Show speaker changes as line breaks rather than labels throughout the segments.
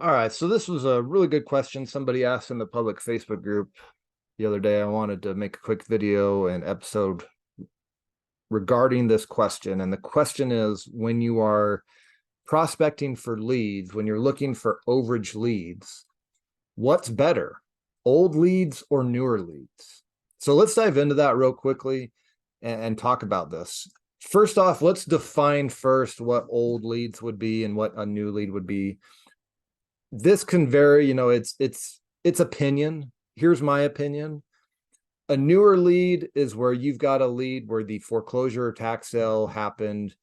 All right, so this was a really good question somebody asked in the public Facebook group the other day. I wanted to make a quick video and episode regarding this question. And the question is, when you are prospecting for leads, when you're looking for overage leads, what's better, old leads or newer leads? So let's dive into that real quickly and talk about this. First off, let's define first what old leads would be and what a new lead would be. This can vary, it's opinion. Here's my opinion. A newer lead is where you've got a lead where the foreclosure or tax sale happened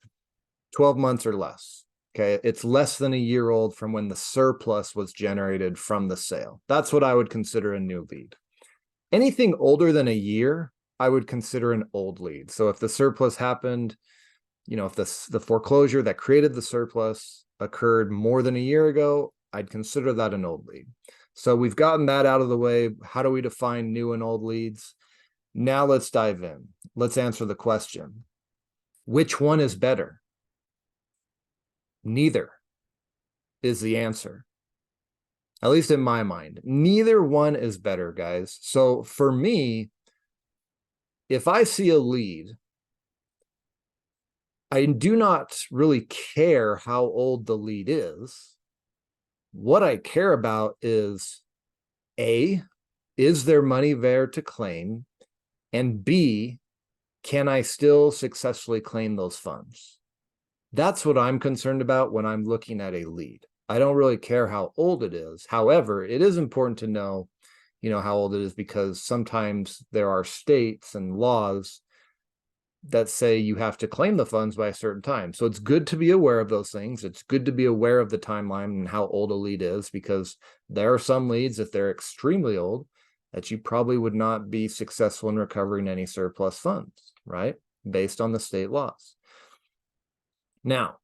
12 months or less. Okay, it's less than a year old from when the surplus was generated from the sale. That's what I would consider a new lead. Anything older than a year, I would consider an old lead. So if the surplus happened, if the foreclosure that created the surplus occurred more than a year ago, I'd consider that an old lead. So we've gotten that out of the way. How do we define new and old leads? Now let's dive in. Let's answer the question. Which one is better? Neither is the answer. At least in my mind, neither one is better, guys. So for me, if I see a lead, I do not really care how old the lead is. What I care about is A, is there money there to claim? And B, can I still successfully claim those funds? That's what I'm concerned about when I'm looking at a lead. I don't really care how old it is. However, it is important to know, how old it is, because sometimes there are states and laws that say you have to claim the funds by a certain time. So it's good to be aware of those things. It's good to be aware of the timeline and how old a lead is, because there are some leads, if they're extremely old, that you probably would not be successful in recovering any surplus funds, right? Based on the state laws. Now,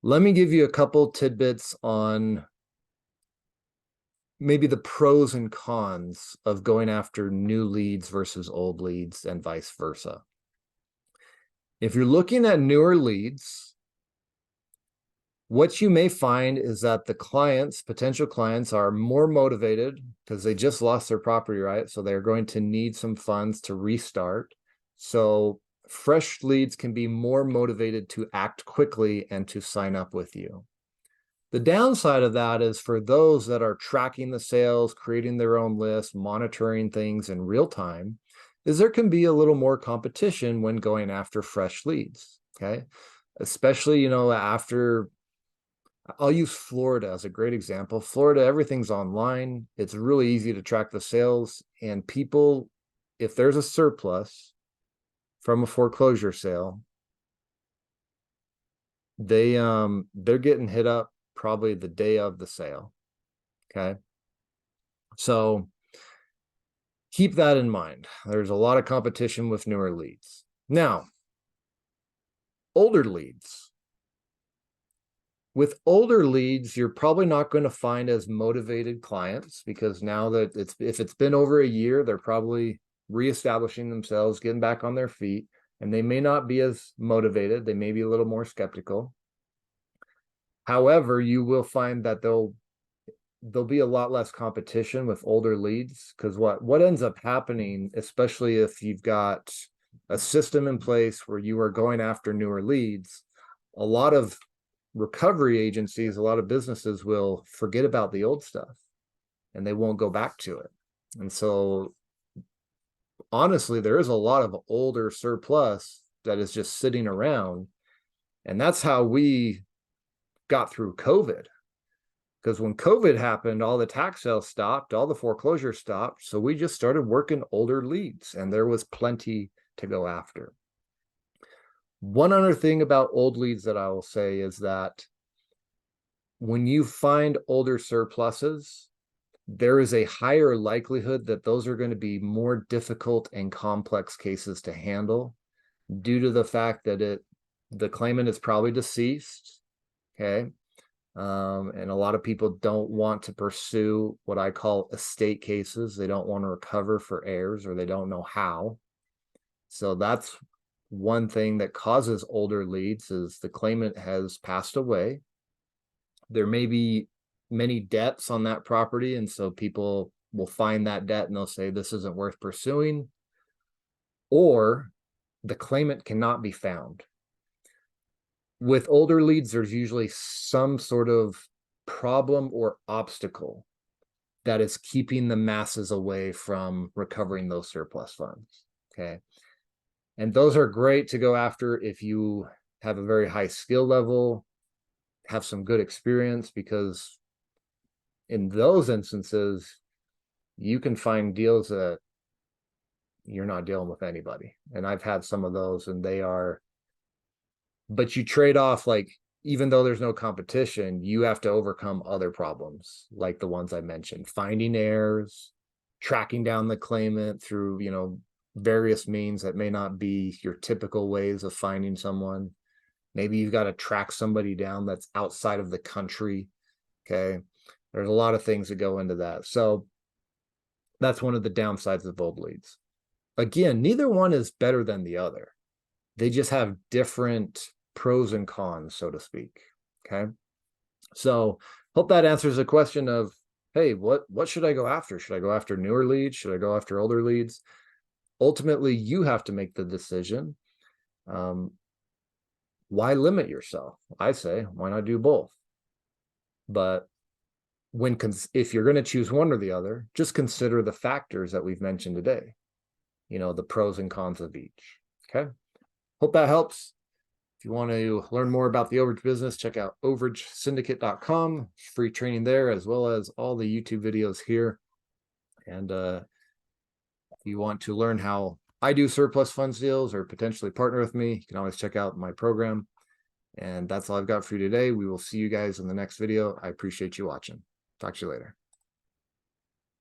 let me give you a couple tidbits on maybe the pros and cons of going after new leads versus old leads and vice versa. If you're looking at newer leads, what you may find is that the potential clients, are more motivated because they just lost their property, right? So they're going to need some funds to restart. So fresh leads can be more motivated to act quickly and to sign up with you. The downside of that is for those that are tracking the sales, creating their own list, monitoring things in real time, is there can be a little more competition when going after fresh leads, okay? Especially, after, I'll use Florida as a great example. Florida, everything's online. It's really easy to track the sales, and people, if there's a surplus from a foreclosure sale, they're getting hit up probably the day of the sale, okay? So keep that in mind. There's a lot of competition with newer leads. Now, older leads. With older leads, you're probably not going to find as motivated clients, because now that if it's been over a year, they're probably reestablishing themselves, getting back on their feet, and they may not be as motivated. They may be a little more skeptical. However, you will find that there'll be a lot less competition with older leads, because what ends up happening, especially if you've got a system in place where you are going after newer leads, a lot of recovery agencies, a lot of businesses will forget about the old stuff and they won't go back to it. And so honestly, there is a lot of older surplus that is just sitting around, and that's how we got through COVID. Because when COVID happened, all the tax sales stopped, all the foreclosure stopped. So we just started working older leads, and there was plenty to go after. One other thing about old leads that I will say is that when you find older surpluses, there is a higher likelihood that those are going to be more difficult and complex cases to handle, due to the fact that the claimant is probably deceased, okay? And a lot of people don't want to pursue what I call estate cases. They don't want to recover for heirs, or they don't know how. So that's one thing that causes older leads, is the claimant has passed away. There may be many debts on that property, and so people will find that debt and they'll say this isn't worth pursuing, or the claimant cannot be found. With older leads, there's usually some sort of problem or obstacle that is keeping the masses away from recovering those surplus funds. Okay. And those are great to go after if you have a very high skill level, have some good experience, because in those instances, you can find deals that you're not dealing with anybody. And I've had some of those, and they are, but you trade off, like, even though there's no competition, you have to overcome other problems like the ones I mentioned, finding errors, tracking down the claimant through, various means that may not be your typical ways of finding someone. Maybe you've got to track somebody down that's outside of the country. Okay. There's a lot of things that go into that. So that's one of the downsides of old leads. Again, neither one is better than the other. They just have different pros and cons, so to speak. Okay. So hope that answers the question of, hey, what should I go after? Should I go after newer leads? Should I go after older leads? Ultimately, you have to make the decision. Why limit yourself? I say, why not do both? But if you're going to choose one or the other, just consider the factors that we've mentioned today, the pros and cons of each. Okay. Hope that helps. If you want to learn more about the overage business, check out overagesyndicate.com. Free training there, as well as all the YouTube videos here. And if you want to learn how I do surplus funds deals or potentially partner with me, you can always check out my program. And that's all I've got for you today. We will see you guys in the next video. I appreciate you watching. Talk to you later.